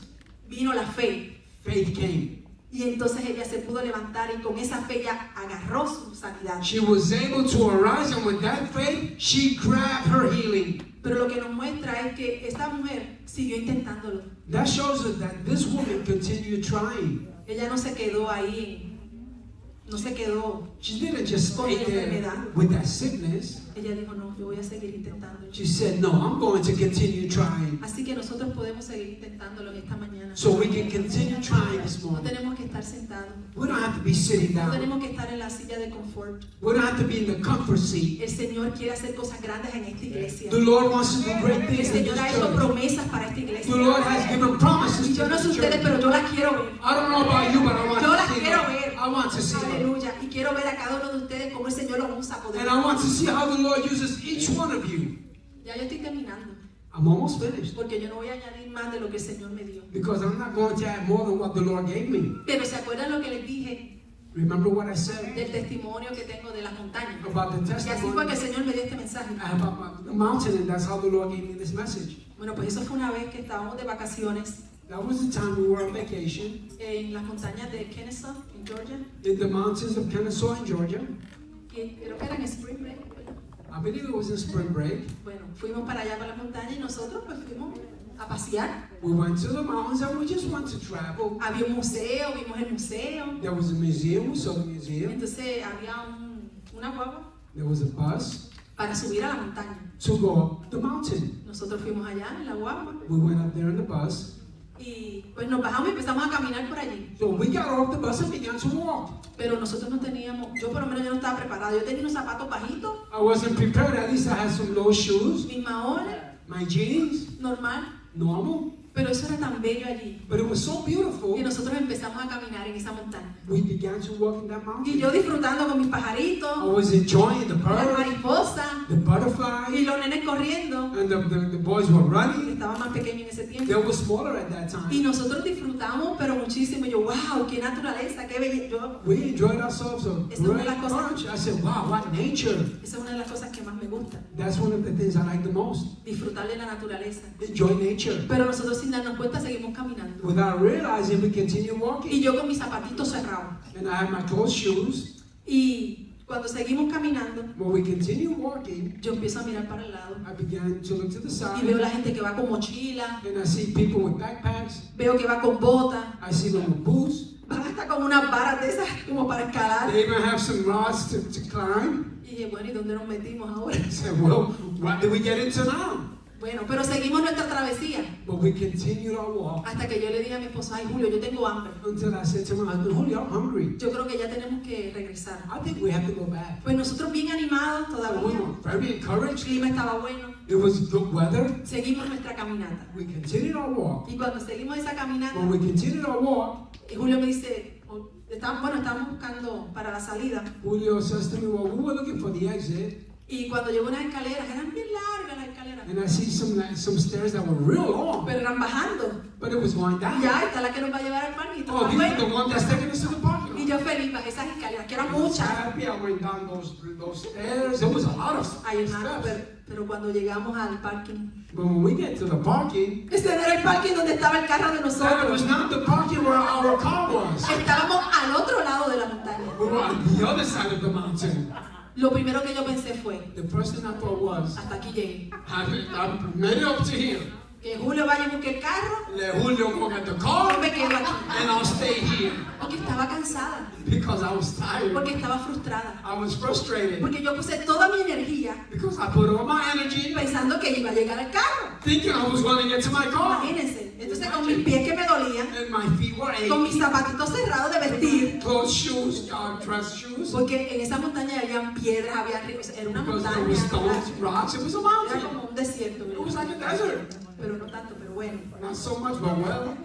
vino la fe. faith came. Y entonces ella se pudo levantar y con esa fe ella agarró su sanidad. She was able to arise, and with that faith, she grabbed her healing. Pero lo que nos muestra es que esta mujer siguió intentándolo. That shows us that this woman continued trying. Ella no se quedó ahí, no se quedó. She didn't just Con stay there enfermedad. with that sickness. Ella dijo, no, yo voy a seguir intentándolo. She said, no, I'm going to continue trying. Así que nosotros podemos seguir intentándolo en esta mañana. So we can continue trying this No morning. tenemos que estar sentados. We don't have to be sitting No down. tenemos que estar en la silla de confort. We don't have to be in the comfort seat. El Señor quiere hacer cosas grandes en esta iglesia. The Lord wants to do great El things in Señor this ha hecho church. promesas para esta iglesia. The Lord has given promises Y to yo no sé this ustedes, church. pero yo las quiero ver. I don't know about you, but I want Yo las to see quiero them. ver. I want to see them. Aleluya. Y quiero ver a cada uno de ustedes cómo el Señor los usa And I poderosamente. want to see how the Lord uses each one of you. Ya yo estoy terminando. I'm almost finished. Porque yo no voy a añadir más de lo que el Señor me dio. Because I'm not going to add more than what the Lord gave me. Pero ¿se acuerdan lo que les dije Remember what I said del testimonio que tengo de las montañas? about the Y así fue que testimony el Señor me dio este mensaje. about the mountain, and that's how the Lord gave me this message. Bueno, pues eso fue una vez que estábamos de vacaciones That was the time we were on vacation en las montañas de Kennesaw, en Georgia. in the mountains of Kennesaw in Georgia. Y creo que era en Spring Break. I believe it was in spring break. Bueno, fuimos para allá para la montaña y nosotros pues fuimos a pasear. We went to the mountains and we just went to travel. Había un museo, vimos el museo. There was a museum, we saw the museum. Entonces había una guagua There was a bus para subir a la montaña. to go up the mountain. Nosotros fuimos allá en la guagua We went up there in the bus. y pues nos bajamos y empezamos a caminar por allí. So we got off the bus and began to walk. Pero nosotros no teníamos, yo por lo menos yo no estaba preparada. Yo tenía unos zapatos bajitos, I wasn't prepared. At least I had some low shoes, mis maones, my jeans, normal. normal. Pero eso era tan bello allí. But it was so beautiful. Y nosotros empezamos a caminar en esa montaña. We began to walk in that Y mountain. yo disfrutando con mis I pajaritos, was enjoying the las birds, mariposas the y butterflies, los nenes corriendo. and the boys were Que running. estaba más pequeño en ese They tiempo. were smaller at that Y time. nosotros disfrutamos, pero muchísimo. Y yo, wow, qué naturaleza, qué belleza. We enjoyed ourselves a Esa es una de great las cosas- bunch. I said, wow, what nature. Esa es una de las cosas que más me gusta. That's one of the things I like the most. Disfrutar de la naturaleza. Enjoy nature. Pero nosotros sin darnos cuenta seguimos caminando. Without realizing, we continue Y walking. yo con mis zapatitos cerrados. And I had my closed shoes. Y cuando seguimos caminando, When we continue walking, yo empiezo a mirar para el lado. I began to look to the Y veo side. la gente que va con mochila, And I see people with backpacks. veo que va con botas, I see them with boots. van hasta con unas varas de esas como para escalar. They even have some rods to climb. Y dije, bueno, ¿y dónde nos metimos ahora? I said, well, what did we get into now? Bueno, pero seguimos nuestra travesía. But we continued our walk Hasta que yo le dije a mi esposo, ay Julio, yo tengo hambre. until I said to my husband, Julio, I'm hungry. Yo creo que ya tenemos que regresar. I think we have to go back. Pues nosotros bien animados So we todavía. were very El encouraged. clima estaba bueno. It was good weather. seguimos nuestra caminata. We continued our walk. Y cuando seguimos esa caminata, When we continued our walk, Julio me dice, estábamos buscando para la salida. Julio says to me, well, we were looking for the exit, Y cuando llegó unas escaleras, eran bien largas las escaleras, and I see some stairs that were real long, pero eran bajando. but it was going down. Ya, esta es la que nos va a llevar al parque. Oh, these are the one that's taking us to the parking Y lot. yo feliz bajé esas escaleras, que eran I was muchas. happy. I went down those stairs. There was a lot of Ay, hermano, steps. pero cuando llegamos al parking, But when we get to the parking, ese no era el parking donde estaba el carro de that was nosotros. not the parking where our car was. Estábamos al otro lado de la montaña. We were on the other side of the mountain. Lo primero que yo pensé fue, The first thing I thought was, hasta aquí llegué. I made it up to here. Que Julio vaya y busque el carro, Let Julio go get the yo car, me quedo aquí. and I'll stay here Porque estaba cansada, because I was tired. porque estaba frustrada. I was frustrated Porque yo puse toda mi energía because I put all my energy pensando que iba a llegar al carro. thinking I was going to get to my car, Imagínense. Entonces con mis pies que me dolían, and my feet were con aching. mis zapatitos cerrados de vestir, Closed shoes, dress shoes, porque en esa montaña había piedras, había ríos, era una because there montaña, were stones, rocks. It was a era mountain. como un desierto, It was like a desert. pero no tanto, pero bueno. Not so much, but well.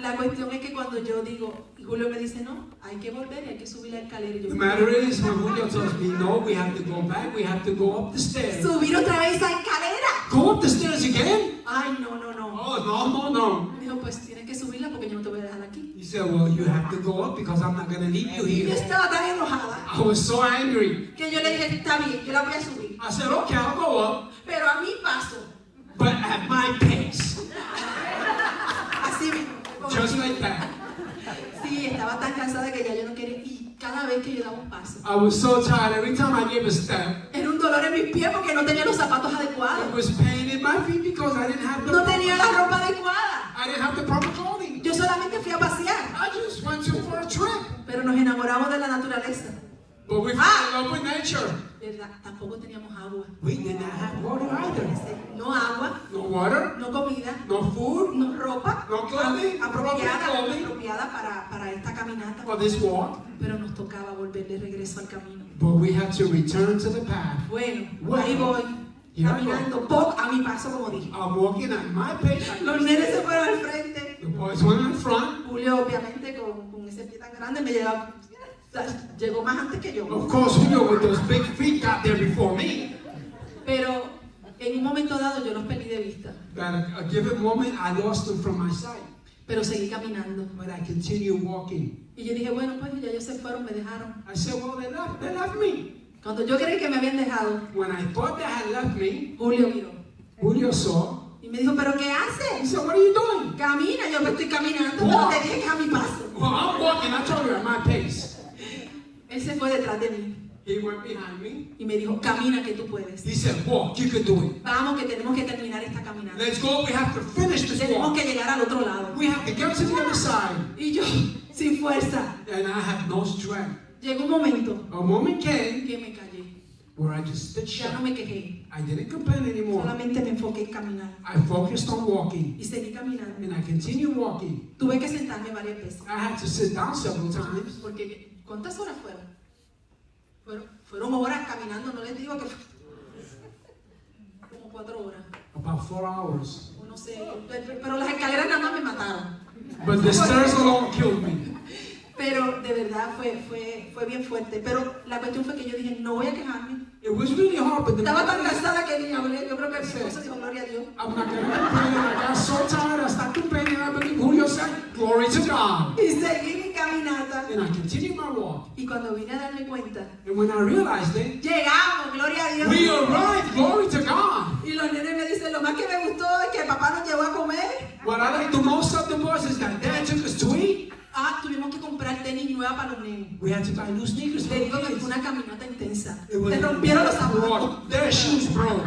La cuestión es que cuando yo digo, y Julio me dice, no, hay que volver y hay que subir la escalera. Y yo, The matter is, when Julio tells me no, we have to go back. We have to go up the stairs. subir otra vez esa escalera. Go up the stairs again? Ay, no, no, no. Oh, no. Me dijo, pues tienes que subirla porque yo no te voy a dejar aquí. He said, well, you have to go up because I'm not going to leave you Y yo here. estaba tan enojada I was so angry. que yo le dije, está bien, yo la voy a subir. I said, okay, I'll go up, Pero a mi paso, but at my pace. así mismo. Just like that. Sí, estaba tan cansada que ya yo no quería. Y cada vez que yo daba un paso, I was so tired. Every time I gave a step, era un dolor en mis pies porque no tenía los zapatos it adecuados. was pain in my feet because I didn't have the No tenía la ropa adecuada. I didn't have the proper clothing. Yo solamente fui a pasear. I just went for a trip. Pero nos enamoramos de la naturaleza. But we fell in love with nature. ¿Verdad? Tampoco teníamos agua. We did not have water either. No agua, No water, no comida, no food no ropa No clothing, apropiada, no clothing. apropiada para esta caminata. for this walk. Pero nos tocaba volver de regreso al camino. But we had to return to the path. Bueno, Bueno, ahí voy, here I go. caminando poco a mi paso, como dije. I'm walking at my pace. Los nenes se fueron al frente. The boys went in front. Julio, obviamente, con ese pie tan grande, llegó más antes que yo. Of course, Julio with those big feet got there before me. Pero en un momento dado yo los perdí de vista. But at a given moment, I lost them from my sight. Pero seguí caminando. But I continued walking. Y yo dije, bueno, pues ya ellos se fueron, me dejaron. I said, well, they left me. Cuando yo creí que me habían dejado, When I thought they had left me, Julio miró. Julio saw. Y me dijo, ¿pero qué He haces? said, what are you doing? Camina, yo me estoy caminando, pero te dije que es a mi paso. Well, I'm walking. I told you at my pace. Él se fue detrás de mí He went behind me. y me dijo, camina que tú puedes. He said, walk. You can do it. Vamos que tenemos que terminar esta caminata. Let's go. We have to finish this Tenemos walk. que llegar al otro lado. We have to get to the other side. Y yo, sin fuerza, And I had no strength. llegó un momento A moment came que me callé. where I just stood Ya no shut. me quejé. I didn't complain anymore. Solamente me enfoqué en caminar. I focused on walking. Y seguí caminando. And I continued walking. Tuve que sentarme varias veces. I had to sit down several times. Porque, ¿cuántas horas fueron? Fueron horas caminando, no les digo que como 4 horas. About 4 hours. O no sé, pero las escaleras nada más me mataron. But the stairs alone killed me. Pero de verdad fue bien fuerte. Pero la cuestión fue que yo dije, no voy a quejarme. It was really hard, but the Estaba tan cansada que ni hablé. Yo creo que mi Sí. esposa dijo, gloria a Dios. I'm not gonna complain. I got so tired. I stopped complaining. I believe Julio said, glory to God. Y seguí mi caminata. And I continued my walk. Y cuando vine a darme cuenta, And when I realized it, llegamos, gloria a Dios. we arrived. Glory to God. Y los nenes me dicen, lo más que me gustó es que papá nos llevó a comer. What I like the most of the boys is that Dad took us to eat. Tuvimos que comprar tenis nueva para los nenes. We had to buy new sneakers for Te the digo que kids. fue una caminata intensa. It was Se rompieron los zapatos. broke. Their shoes broke.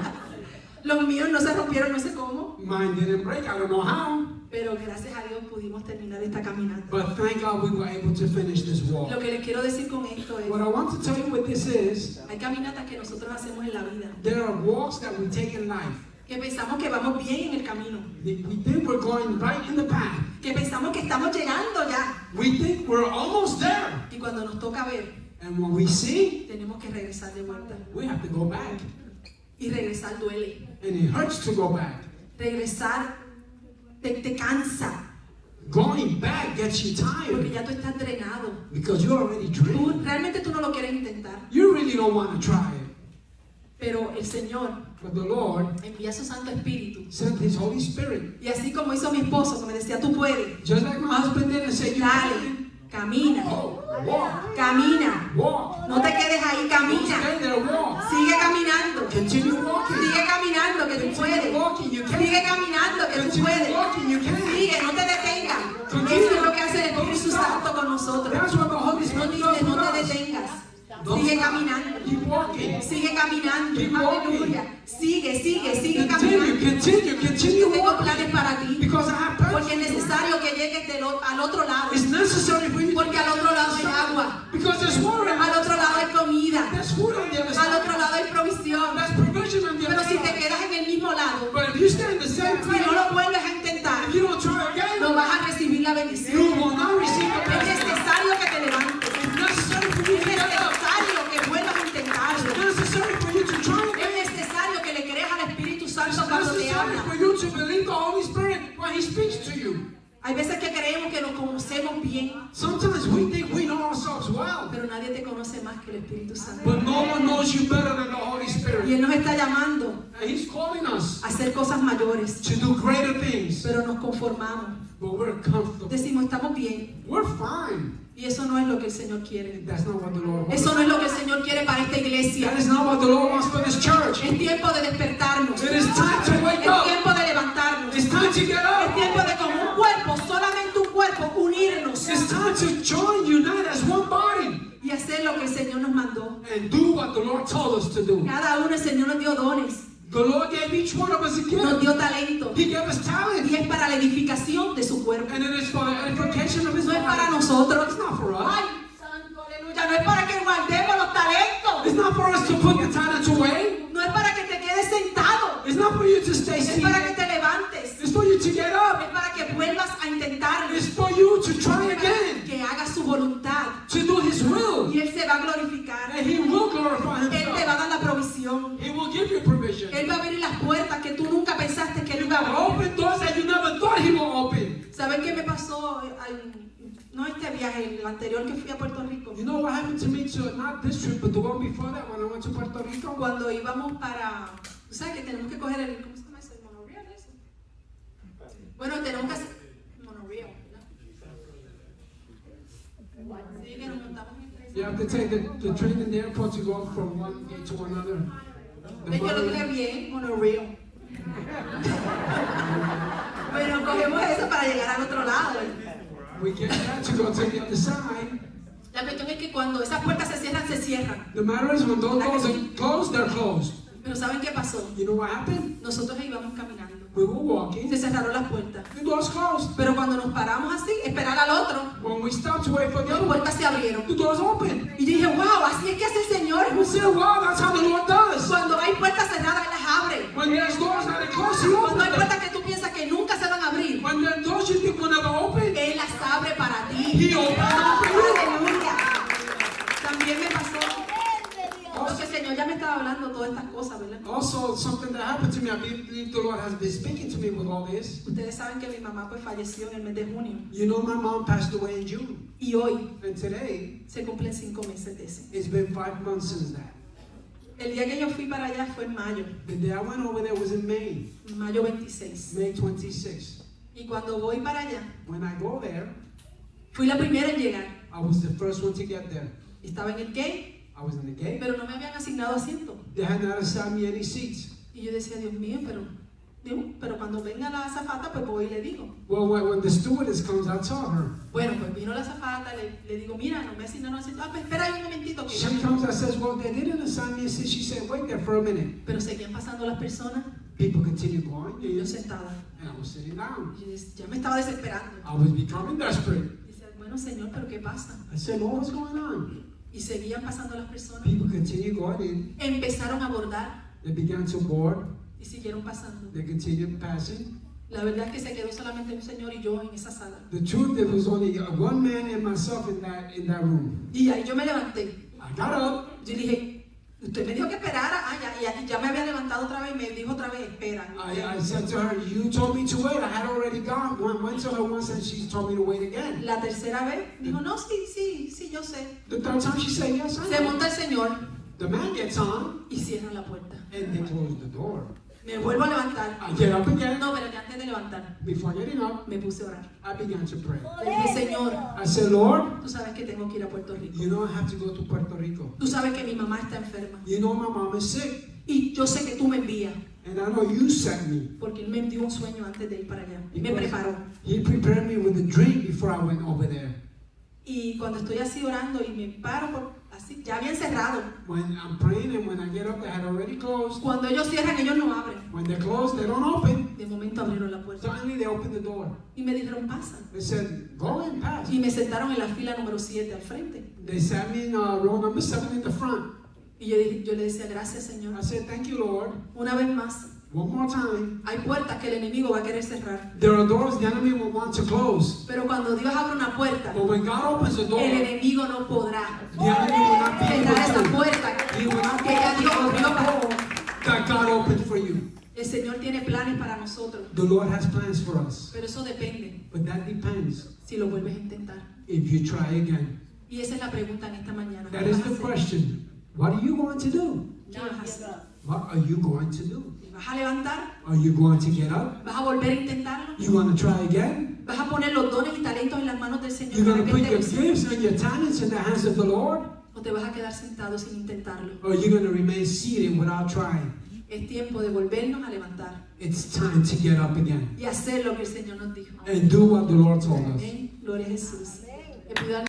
Los míos no se rompieron, no sé cómo. Mine didn't break. I don't know how. Pero gracias a Dios pudimos terminar esta caminata. But thank God we were able to finish this walk. Lo que les quiero decir con esto es, What I want to tell you with this is, hay caminatas que nosotros hacemos en la vida, there are walks that we take in life. que pensamos que vamos bien en el camino, We think we're going right in the path. que pensamos que estamos llegando ya. We think we're almost there. Y cuando nos toca ver, And when we see, tenemos que regresar de vuelta. we have to go back. Y regresar duele. And it hurts to go back. Regresar te cansa. Going back gets you Porque tired ya tú estás drenado. because you're already drained. Realmente tú no lo quieres intentar. You really don't want to try it. Pero el Señor But the Lord envía su Santo Espíritu. sent His Holy Spirit. Y así como hizo mi esposo, que me decía, tú puedes. Just like my husband did and said, you Dale, camina, Oh, walk, camina. walk. No te quedes ahí, Don't camina. stay there, walk. Sigue caminando. Continue walking. Sigue caminando, que tú Continue puedes. walking, you can. Sigue caminando, que tú Continue puedes. walking, you can. Sigue, no te detengas. Continue. Eso es lo que hace el Espíritu Santo con nosotros. That's what the Holy No Spirit dice, does no with te us. detengas. Don't Sigue stop. caminando. Keep walking. Sigue caminando. Keep walking. Aleluya. Sigue Continue, caminando. continue Yo tengo walking. planes para ti. Because I have purpose. Porque es necesario que llegues al otro lado. It's necessary for you to Porque al otro lado hay agua. Because there's water. Al otro lado hay comida. There's food on the other Al side. otro lado hay provisión. There's provision on the Pero other si te side. quedas en el mismo lado, But if you stay in the same si place, no lo vuelves a intentar, if you don't try again, no vas a recibir la bendición. you will not receive the Es blessing. necesario que te levantes. It's necessary for you Es to get up. necesario que vuelvas a intentarlo. It's necessary for you to try again. Es necesario que le creas al Espíritu It's Santo cuando te necessary habla. for you to believe the Holy Spirit when He speaks to you. Hay veces que creemos que nos conocemos bien, Sometimes we think we know ourselves well, pero nadie te conoce más que el Espíritu Santo. but no one knows you better than the Holy Y Spirit. Él nos está llamando And He's calling us a hacer cosas mayores, to do greater things, pero nos conformamos. but we're comfortable. Decimos, estamos bien. We're fine. Y eso no es lo que el Señor quiere. That's not what the Lord wants. Eso no es lo que el Señor quiere para esta iglesia. That is not what the Lord wants for this church. Es tiempo de despertarnos. It is time to wake Es up. tiempo de levantarnos. It's time to get Es up. tiempo de como un cuerpo, solamente un cuerpo, unirnos It's time to join, unite as one body, y hacer lo que el Señor nos mandó. and do what the Lord told us to do. Cada uno el Señor nos dio dones, The Lord gave each one of us a nos gift. dio talento He gave us y talent, es para la edificación de su cuerpo. and it is for the edification of His No es para body. nosotros. It's not for us. Ay, santo, aleluya. No es para que guardemos los talentos. It's not for us to put the talent away. No es para que te quedes sentado. It's not for you to stay Es para que seated. te levantes. It's for you to get Es up. para que vuelvas a intentarlo. It's for you to try again, Que hagas su voluntad. to do His will, Y Él se va a glorificar. and He will glorify Él te va a Himself. dar la provisión. He will give you provision. Él va a abrir las puertas que tú nunca pensaste que Él He iba a will abrir. open doors that you never thought He will open. ¿Saben qué me pasó? No este viaje, el anterior que fui a Puerto Rico. You know what happened to me to not this trip, but the one before that when I went to Puerto Rico? Cuando íbamos para... ¿Tú sabes que tenemos que coger el... ¿Cómo se llama eso? ¿El monorail eso? Bueno, tenemos que hacer... Monorail, ¿verdad? Sí, que nos montamos en el tren. You have to take the train in the airport to go from one gate to another. The Ven, yo lo dije monorail. bien, monorail. Bueno, cogemos eso para llegar al otro lado. We get that to go to the other side. La cuestión es que cuando esas puertas se cierran, se cierran. The matter is when those doors are closed, they're closed. Pero ¿saben qué pasó? You know what happened? Nosotros íbamos caminando. We were walking, Se cerraron las puertas. the doors closed. Pero cuando nos paramos así, esperar al otro, When we stopped to wait for the las other one, puertas se abrieron. the doors opened. Y yo dije, wow, así es que hace el Señor. And we said, wow, that's how the Lord does. Cuando hay puertas cerradas, Él las abre. When there's doors that are closed, He Cuando opens hay them. puertas que tú piensas que nunca se van a abrir, When there are doors you think will never open, Él las abre para ti. He opens them for you. Aleluya. También me pasó. Porque el Señor ya me estaba hablando todas estas cosas, ¿verdad? Also, something that happened to me, I believe the Lord has been speaking to me with all this. Ustedes saben que mi mamá pues falleció en el mes de junio. You know, my mom passed away in June, Y hoy and today, se cumplen 5 meses de eso. it's been 5 months since that. El día que yo fui para allá fue en mayo, The day I went over there was in May, mayo 26. May 26. Y cuando voy para allá, When I go there, fui la primera en llegar. I was the first one to get there. Estaba en el gate, I was in the gate. pero no me habían asignado asiento. They had not assigned me any seats. Y yo decía, Dios mío, pero cuando venga la azafata, pues voy y le digo. Well, when the stewardess comes, I tell her. Bueno, pues vino la azafata, le digo, mira, no me asignaron asiento. Ah, pues espera ahí un momentito que ya She me- comes and says, well, they didn't assign me a seat. She said, wait there for a minute. Pero seguían pasando las personas People continue going, y yo sentada. and I was sitting down. Y ya me estaba desesperando. I was becoming desperate. Y decía, bueno, Señor, pero ¿qué pasa? I said, Lord, what's going on? Y seguían pasando las personas. People continue going in. Empezaron a abordar They began to board. y siguieron pasando. They continued passing. La verdad es que se quedó solamente un señor y yo en esa sala. The truth, there was only one man and myself in that room. Y ahí yo me levanté. I got up. Yo dije, Usted me dijo que esperara. Ya me había levantado otra vez y me dijo otra vez, espera. I said to her, you told me to wait. I had already gone. Went to her once and she told me to wait again. La tercera vez dijo, no, sí, yo sé. The third time she said, yes, I Se know. monta el Señor The man gets on y cierra la puerta. and they close the door. Me vuelvo a levantar. I get up again. No, pero antes de levantar, Before getting up, me puse a orar. I began to pray. Le dije, Señor, I said, Lord, tú sabes que tengo que ir a Puerto Rico. you know I have to go to Puerto Rico. Tú sabes que mi mamá está enferma. You know my mom is sick. Y yo sé que tú me envías. And I know you sent me. Porque Él me dio un sueño antes de ir para allá. Y me preparó. He prepared me with a dream before I went over there. Y cuando estoy así orando y me paro, así, ya habían cerrado. When I'm praying and when I get up, they had already closed. Cuando ellos cierran, ellos no abren. When they close, they don't open. De momento abrieron la puerta. Suddenly they open the door. Y me dijeron, pasa. They said, go and pass. Y me sentaron en la fila número 7 al frente. They sat me in row number 7 in the front. Y yo le decía, gracias Señor. I said, thank you, Lord. Una vez más, One more time. hay puertas que el enemigo va a querer cerrar. There are doors the enemy will want to close. Pero cuando Dios abre una puerta, But when God opens the door, el the enemigo no podrá enemy will not be cerrar esa able to. puerta He will not be que ya able Dios to open abrió the para door that God opened for you. El Señor tiene planes para nosotros. The Lord has plans for us. Pero eso depende But that depends si lo vuelves a intentar. if you try again. Y esa es la pregunta en esta mañana. ¿Qué That vas is a the hacer? question. What are you going to do? ¿Qué vas a hacer? What are you going to do? ¿Te vas a levantar? Are you going to get up? ¿Vas a volver a intentarlo? You going to try again? ¿Vas a poner los dones y talentos en las manos del Señor You're para going to que Él put te your use? gifts and your talents in the hands of the Lord? ¿O te vas a quedar sentado sin intentarlo? Or are you going to remain seated without trying? Es tiempo de volvernos a levantar It's time to get up again y hacer lo que el Señor nos dijo. and do what the Lord told us. Amén. Gloria a Jesús. Le pido al